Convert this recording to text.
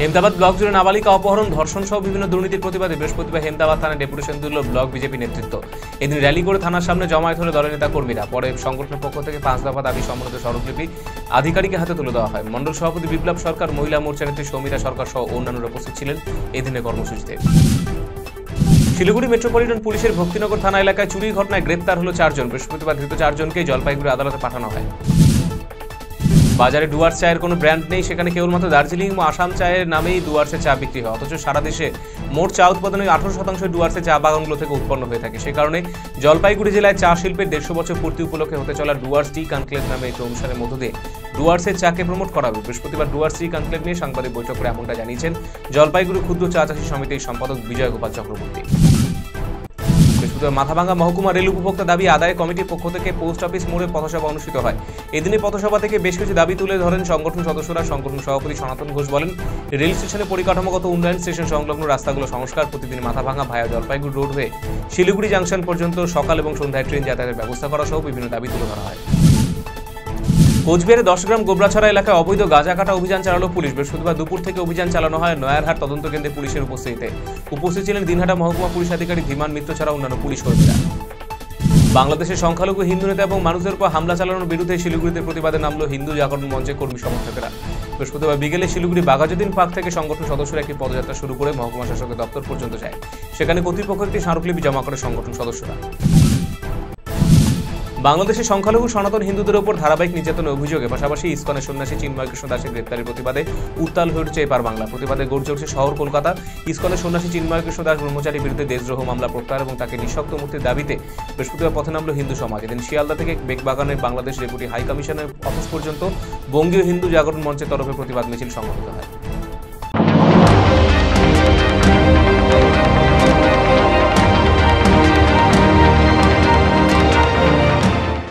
Hemdabad block জুড়ে নাবালিকা অপহরণ, ধর্ষণ সহ বিভিন্ন দুর্নীতির প্রতিবাদে বৃহস্পতিবার হেমদাবাদ থানায় ডেপুটেশন দিল ব্লক বিজেপি নেতৃত্ব। এদিন র্যালি করে থানার সামনে জমায়েত হলে দলের নেতা কর্মীরা। পরে সংগঠনের পক্ষ থেকে 5 দফা দাবি সম্বলিত স্মারকলিপি আধিকারিকের হাতে তুলে দেওয়া হয়। মণ্ডল সভাপতি বিপ্লব সরকার, মহিলা মোর্চা নেত্রী সৌমিতা সরকার সহ অন্যান্যরা উপস্থিত ছিলেন এদিনের কর্মসূচিতে। শিলিগুড়ি মেট্রোপলিটন পুলিশের ভক্তিনগর থানা এলাকায় চুরির ঘটনায় গ্রেপ্তার হলো 4 জন। বৃহস্পতিবার ধৃত 4 জনকে জলপাইগুড়ি আদালতে পাঠানো হয়। বাজারে ডুয়ার্স চায়ের কোনো ব্র্যান্ড নেই, সেখানে কেবলমাত্র দার্জিলিং ও আসাম চায়ের নামেই ডুয়ার্সের চা বিক্রি হয়। অথচ সারা দেশে মোট চা উৎপাদনের 18% ডুয়ার্সের চা বাগানগুলো থেকে উৎপন্ন হয়ে থাকে। সে কারণে জলপাইগুড়ি জেলায় চা শিল্পের 150 বছর পূর্তি উপলক্ষে হতে চলা ডুয়ার্স টি কনক্লেভ নামে একটি অনুষ্ঠানের মধ্য দিয়ে ডুয়ার্সের চাকে প্রমোট করা হবে। বৃহস্পতিবার ডুয়ার্স টি কনক্লেভ নিয়ে সাংবাদিক বৈঠক করে এমনটা জানিয়েছেন জলপাইগুড়ি ক্ষুদ্র চা চাষী সমিতির সম্পাদক বিজয় গোপাল চক্রবর্তী। মাথাভাঙ্গা মহকুমা রেল উপভোক্তা দাবি আদায় কমিটির পক্ষ থেকে পোস্ট অফিস মোড়ে পথসভা অনুষ্ঠিত হয়। এদিনে পথসভা থেকে বেশ কিছু দাবি তুলে ধরেন সংগঠন সদস্যরা। সংগঠন সভাপতি সনাতন ঘোষ বলেন, রেল স্টেশনে পরিকাঠামোগত উন্নয়ন, স্টেশন সংলগ্ন রাস্তাগুলো সংস্কার, প্রতিদিন মাথাভাঙ্গা ভায়া জলপাইগুড়ি রোড হয়ে শিলিগুড়ি জাংশন পর্যন্ত সকাল এবং সন্ধ্যায় ট্রেন যাতায়াতের ব্যবস্থা করা সহ বিভিন্ন দাবি তুলে ধরা হয়। কোচবিহারে 10 গ্রাম গোবরাছড়া এলাকায় অবৈধ গাঁজা কাটা অভিযান চালালো পুলিশ। বৃহস্পতিবার দুপুর থেকে অভিযান চালানো হয় নয়ারহাট তদন্ত কেন্দ্রে পুলিশের উপস্থিতিতে। উপস্থিত ছিলেন দিনহাটা মহকুমা পুলিশ আধিকারিক ধীমান মিত্র ছাড়া অন্যান্য পুলিশ কর্মীরা। বাংলাদেশের সংখ্যালঘু হিন্দু নেতা এবং মানুষের উপর হামলা চালানোর বিরুদ্ধে শিলিগুড়িতে প্রতিবাদে নামলো হিন্দু জাগরণ মঞ্চের কর্মী সমর্থকেরা। বৃহস্পতিবার বিকেলে শিলিগুড়ি বাঘাযতীন পার্ক থেকে সংগঠন সদস্যরা একটি পদযাত্রা শুরু করে মহকুমা শাসকের দপ্তর পর্যন্ত যায়। সেখানে কর্তৃপক্ষ একটি স্মারকলিপি জমা করে সংগঠন সদস্যরা। বাংলাদেশের সংখ্যালঘু সনাতন হিন্দুদের উপর ধারাবাহিক নির্যাতনের অভিযোগে পাশাপাশি ইসকনের সন্ন্যাসী চিন্ময় কৃষ্ণ দাসের গ্রেপ্তারের প্রতিবাদে উত্তাল হয়ে উঠেছে এপার বাংলা। প্রতিবাদে গর্জে উঠছে শহর কলকাতা। ইসকনের সন্ন্যাসী চিন্ময় কৃষ্ণ দাস ব্রহ্মচারীর বিরুদ্ধে দেশদ্রোহ মামলা প্রত্যাহার এবং তাকে নিঃশক্ত মুক্তির দাবিতে বৃহস্পতিবার পথে নামল হিন্দু সমাজ। এদিন শিয়ালদা থেকে বেগবাগানের বাংলাদেশ ডেপুটি হাই কমিশনের অফিস পর্যন্ত বঙ্গীয় হিন্দু জাগরণ মঞ্চের তরফে প্রতিবাদ মিছিল সংগঠিত হয়।